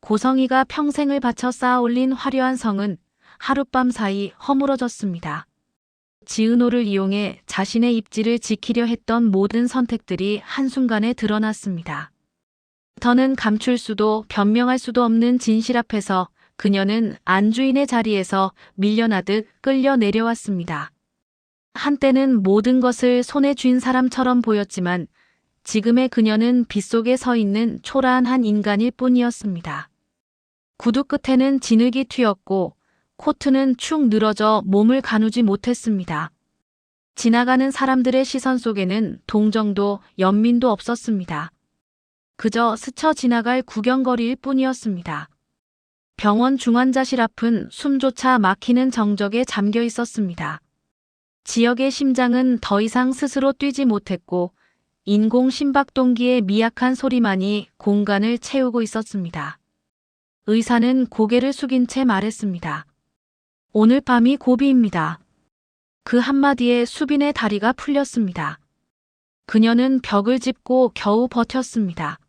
고성이가 평생을 바쳐 쌓아올린 화려한 성은 하룻밤 사이 허물어졌습니다. 지은호를 이용해 자신의 입지를 지키려 했던 모든 선택들이 한순간에 드러났습니다. 더는 감출 수도 변명할 수도 없는 진실 앞에서 그녀는 안주인의 자리에서 밀려나듯 끌려 내려왔습니다. 한때는 모든 것을 손에 쥔 사람처럼 보였지만 지금의 그녀는 빗속에 서 있는 초라한 한 인간일 뿐이었습니다. 구두 끝에는 진흙이 튀었고 코트는 축 늘어져 몸을 가누지 못했습니다. 지나가는 사람들의 시선 속에는 동정도 연민도 없었습니다. 그저 스쳐 지나갈 구경거리일 뿐이었습니다. 병원 중환자실 앞은 숨조차 막히는 정적에 잠겨 있었습니다. 지역의 심장은 더 이상 스스로 뛰지 못했고 인공 심박동기의 미약한 소리만이 공간을 채우고 있었습니다. 의사는 고개를 숙인 채 말했습니다. 오늘 밤이 고비입니다. 그 한마디에 수빈의 다리가 풀렸습니다. 그녀는 벽을 짚고 겨우 버텼습니다.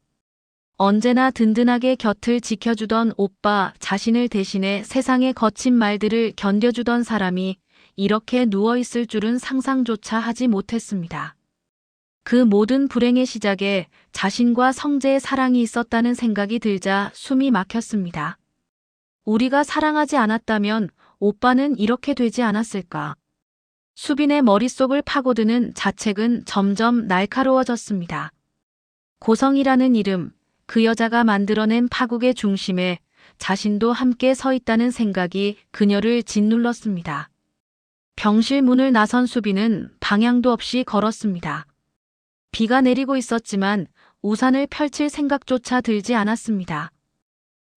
언제나 든든하게 곁을 지켜주던 오빠 자신을 대신해 세상의 거친 말들을 견뎌주던 사람이 이렇게 누워있을 줄은 상상조차 하지 못했습니다. 그 모든 불행의 시작에 자신과 성재의 사랑이 있었다는 생각이 들자 숨이 막혔습니다. 우리가 사랑하지 않았다면 오빠는 이렇게 되지 않았을까? 수빈의 머릿속을 파고드는 자책은 점점 날카로워졌습니다. 고성이라는 이름, 그 여자가 만들어낸 파국의 중심에 자신도 함께 서 있다는 생각이 그녀를 짓눌렀습니다. 병실 문을 나선 수빈은 방향도 없이 걸었습니다. 비가 내리고 있었지만 우산을 펼칠 생각조차 들지 않았습니다.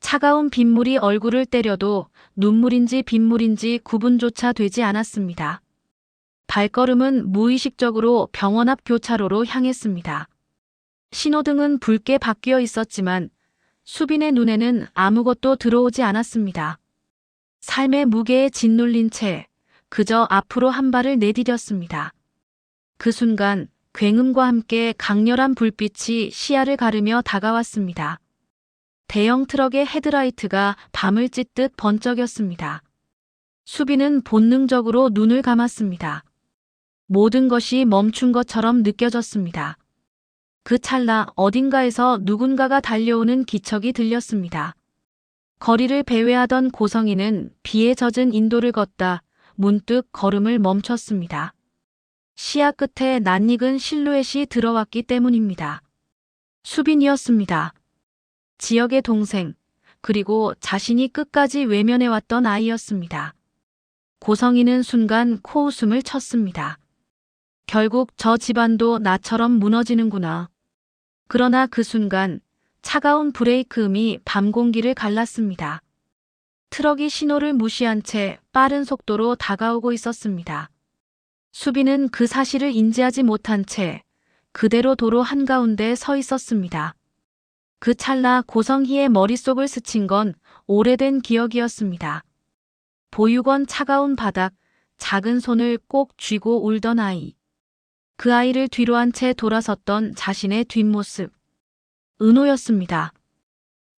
차가운 빗물이 얼굴을 때려도 눈물인지 빗물인지 구분조차 되지 않았습니다. 발걸음은 무의식적으로 병원 앞 교차로로 향했습니다. 신호등은 붉게 바뀌어 있었지만 수빈의 눈에는 아무것도 들어오지 않았습니다. 삶의 무게에 짓눌린 채 그저 앞으로 한 발을 내디뎠습니다. 그 순간 굉음과 함께 강렬한 불빛이 시야를 가르며 다가왔습니다. 대형 트럭의 헤드라이트가 밤을 찢듯 번쩍였습니다. 수빈은 본능적으로 눈을 감았습니다. 모든 것이 멈춘 것처럼 느껴졌습니다. 그 찰나 어딘가에서 누군가가 달려오는 기척이 들렸습니다. 거리를 배회하던 고성이는 비에 젖은 인도를 걷다 문득 걸음을 멈췄습니다. 시야 끝에 낯익은 실루엣이 들어왔기 때문입니다. 수빈이었습니다. 지역의 동생, 그리고 자신이 끝까지 외면해왔던 아이였습니다. 고성이는 순간 코웃음을 쳤습니다. 결국 저 집안도 나처럼 무너지는구나. 그러나 그 순간 차가운 브레이크음이 밤 공기를 갈랐습니다. 트럭이 신호를 무시한 채 빠른 속도로 다가오고 있었습니다. 수빈은 그 사실을 인지하지 못한 채 그대로 도로 한가운데 서 있었습니다. 그 찰나 고성희의 머릿속을 스친 건 오래된 기억이었습니다. 보육원 차가운 바닥, 작은 손을 꼭 쥐고 울던 아이. 그 아이를 뒤로 한 채 돌아섰던 자신의 뒷모습. 은호였습니다.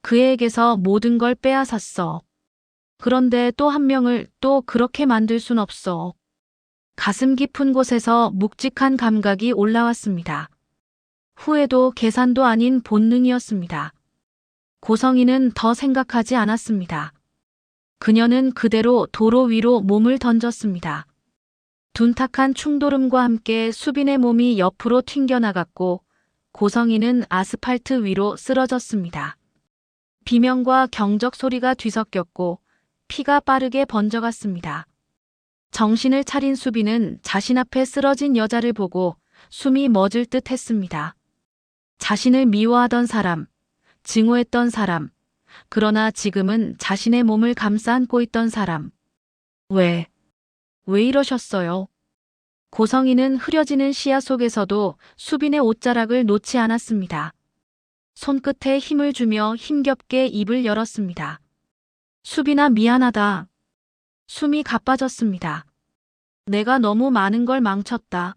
그에게서 모든 걸 빼앗았어. 그런데 또 한 명을 또 그렇게 만들 순 없어. 가슴 깊은 곳에서 묵직한 감각이 올라왔습니다. 후회도 계산도 아닌 본능이었습니다. 고성이는 더 생각하지 않았습니다. 그녀는 그대로 도로 위로 몸을 던졌습니다. 둔탁한 충돌음과 함께 수빈의 몸이 옆으로 튕겨나갔고 고성이는 아스팔트 위로 쓰러졌습니다. 비명과 경적 소리가 뒤섞였고 피가 빠르게 번져갔습니다. 정신을 차린 수빈은 자신 앞에 쓰러진 여자를 보고 숨이 멎을 듯 했습니다. 자신을 미워하던 사람, 증오했던 사람, 그러나 지금은 자신의 몸을 감싸 안고 있던 사람. 왜 이러셨어요? 고성이는 흐려지는 시야 속에서도 수빈의 옷자락을 놓지 않았습니다. 손끝에 힘을 주며 힘겹게 입을 열었습니다. 수빈아, 미안하다. 숨이 가빠졌습니다. 내가 너무 많은 걸 망쳤다.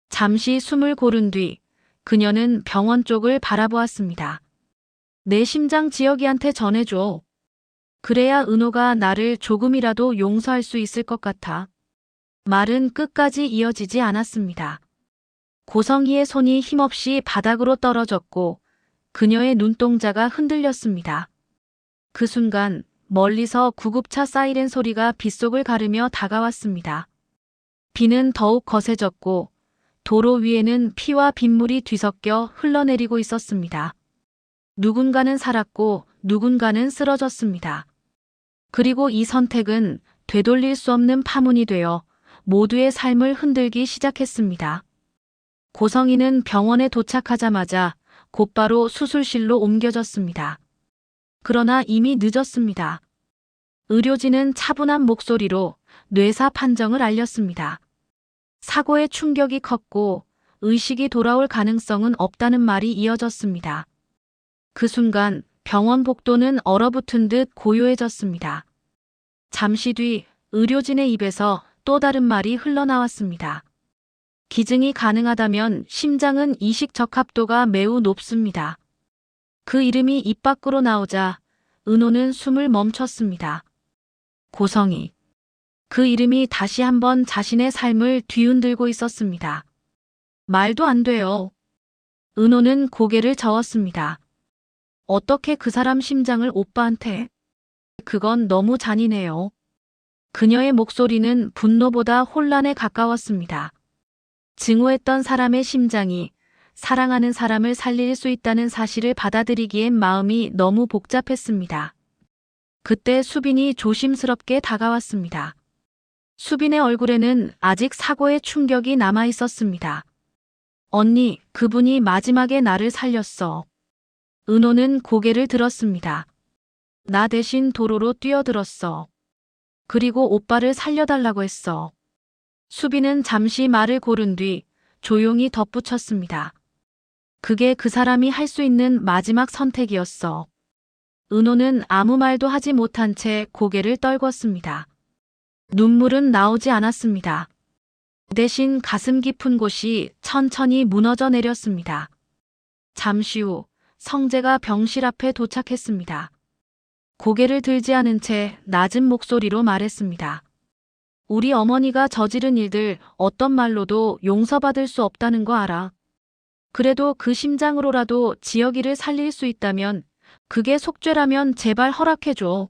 잠시 숨을 고른 뒤 그녀는 병원 쪽을 바라보았습니다. 내 심장 지혁이한테 전해줘. 그래야 은호가 나를 조금이라도 용서할 수 있을 것 같아. 말은 끝까지 이어지지 않았습니다. 고성희의 손이 힘없이 바닥으로 떨어졌고 그녀의 눈동자가 흔들렸습니다. 그 순간 멀리서 구급차 사이렌 소리가 빗속을 가르며 다가왔습니다. 비는 더욱 거세졌고 도로 위에는 피와 빗물이 뒤섞여 흘러내리고 있었습니다. 누군가는 살았고 누군가는 쓰러졌습니다. 그리고 이 선택은 되돌릴 수 없는 파문이 되어 모두의 삶을 흔들기 시작했습니다. 고성희는 병원에 도착하자마자 곧바로 수술실로 옮겨졌습니다. 그러나 이미 늦었습니다. 의료진은 차분한 목소리로 뇌사 판정을 알렸습니다. 사고의 충격이 컸고 의식이 돌아올 가능성은 없다는 말이 이어졌습니다. 그 순간 병원 복도는 얼어붙은 듯 고요해졌습니다. 잠시 뒤 의료진의 입에서 또 다른 말이 흘러나왔습니다. 기증이 가능하다면 심장은 이식 적합도가 매우 높습니다. 그 이름이 입 밖으로 나오자 은호는 숨을 멈췄습니다. 고성희. 그 이름이 다시 한번 자신의 삶을 뒤흔들고 있었습니다. 말도 안 돼요. 은호는 고개를 저었습니다. 어떻게 그 사람 심장을 오빠한테? 그건 너무 잔인해요. 그녀의 목소리는 분노보다 혼란에 가까웠습니다. 증오했던 사람의 심장이 사랑하는 사람을 살릴 수 있다는 사실을 받아들이기엔 마음이 너무 복잡했습니다. 그때 수빈이 조심스럽게 다가왔습니다. 수빈의 얼굴에는 아직 사고의 충격이 남아 있었습니다. 언니, 그분이 마지막에 나를 살렸어. 은호는 고개를 들었습니다. 나 대신 도로로 뛰어들었어. 그리고 오빠를 살려달라고 했어. 수빈은 잠시 말을 고른 뒤 조용히 덧붙였습니다. 그게 그 사람이 할 수 있는 마지막 선택이었어. 은호는 아무 말도 하지 못한 채 고개를 떨궜습니다. 눈물은 나오지 않았습니다. 대신 가슴 깊은 곳이 천천히 무너져 내렸습니다. 잠시 후 성재가 병실 앞에 도착했습니다. 고개를 들지 않은 채 낮은 목소리로 말했습니다. 우리 어머니가 저지른 일들 어떤 말로도 용서받을 수 없다는 거 알아. 그래도 그 심장으로라도 지혁이를 살릴 수 있다면 그게 속죄라면 제발 허락해줘.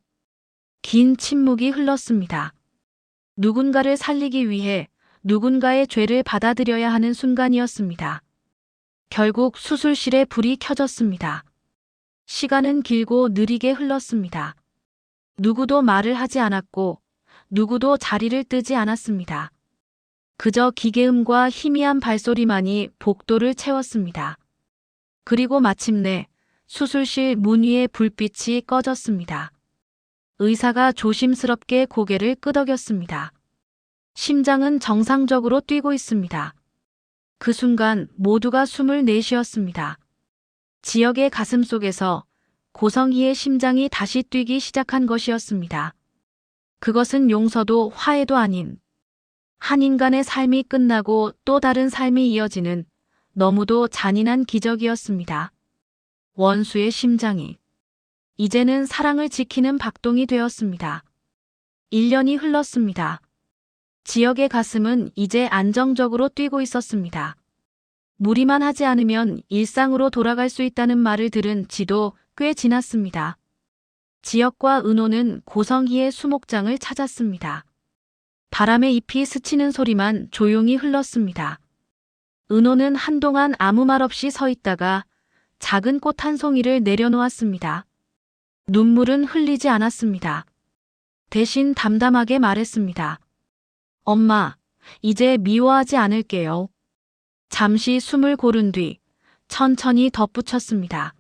긴 침묵이 흘렀습니다. 누군가를 살리기 위해 누군가의 죄를 받아들여야 하는 순간이었습니다. 결국 수술실에 불이 켜졌습니다. 시간은 길고 느리게 흘렀습니다. 누구도 말을 하지 않았고 누구도 자리를 뜨지 않았습니다. 그저 기계음과 희미한 발소리만이 복도를 채웠습니다. 그리고 마침내 수술실 문 위에 불빛이 꺼졌습니다. 의사가 조심스럽게 고개를 끄덕였습니다. 심장은 정상적으로 뛰고 있습니다. 그 순간 모두가 숨을 내쉬었습니다. 지혁의 가슴 속에서 고성희의 심장이 다시 뛰기 시작한 것이었습니다. 그것은 용서도 화해도 아닌 한 인간의 삶이 끝나고 또 다른 삶이 이어지는 너무도 잔인한 기적이었습니다. 원수의 심장이 이제는 사랑을 지키는 박동이 되었습니다. 1년이 흘렀습니다. 지혁의 가슴은 이제 안정적으로 뛰고 있었습니다. 무리만 하지 않으면 일상으로 돌아갈 수 있다는 말을 들은 지도 꽤 지났습니다. 지혁과 은호는 고성희의 수목장을 찾았습니다. 바람에 잎이 스치는 소리만 조용히 흘렀습니다. 은호는 한동안 아무 말 없이 서 있다가 작은 꽃 한 송이를 내려놓았습니다. 눈물은 흘리지 않았습니다. 대신 담담하게 말했습니다. 엄마, 이제 미워하지 않을게요. 잠시 숨을 고른 뒤 천천히 덧붙였습니다.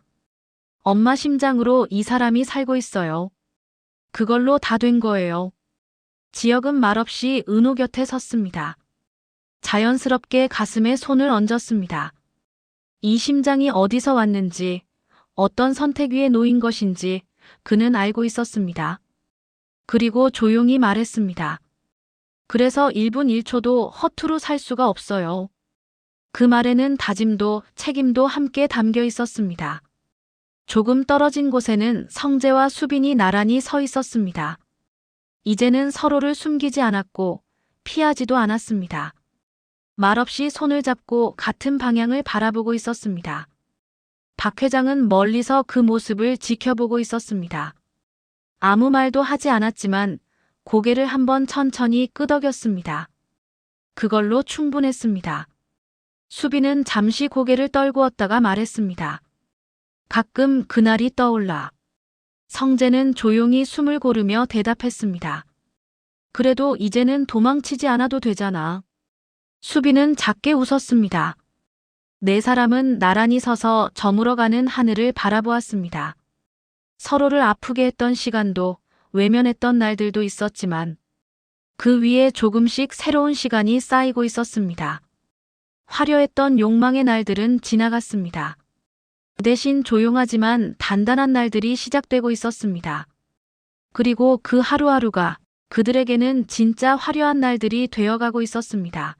엄마 심장으로 이 사람이 살고 있어요. 그걸로 다 된 거예요. 지혁은 말없이 은호 곁에 섰습니다. 자연스럽게 가슴에 손을 얹었습니다. 이 심장이 어디서 왔는지, 어떤 선택 위에 놓인 것인지 그는 알고 있었습니다. 그리고 조용히 말했습니다. 그래서 1분 1초도 허투루 살 수가 없어요. 그 말에는 다짐도 책임도 함께 담겨 있었습니다. 조금 떨어진 곳에는 성재와 수빈이 나란히 서 있었습니다. 이제는 서로를 숨기지 않았고 피하지도 않았습니다. 말없이 손을 잡고 같은 방향을 바라보고 있었습니다. 박 회장은 멀리서 그 모습을 지켜보고 있었습니다. 아무 말도 하지 않았지만 고개를 한번 천천히 끄덕였습니다. 그걸로 충분했습니다. 수빈은 잠시 고개를 떨구었다가 말했습니다. 가끔 그날이 떠올라. 성재는 조용히 숨을 고르며 대답했습니다. 그래도 이제는 도망치지 않아도 되잖아. 수빈은 작게 웃었습니다. 네 사람은 나란히 서서 저물어가는 하늘을 바라보았습니다. 서로를 아프게 했던 시간도 외면했던 날들도 있었지만 그 위에 조금씩 새로운 시간이 쌓이고 있었습니다. 화려했던 욕망의 날들은 지나갔습니다. 대신 조용하지만 단단한 날들이 시작되고 있었습니다. 그리고 그 하루하루가 그들에게는 진짜 화려한 날들이 되어가고 있었습니다.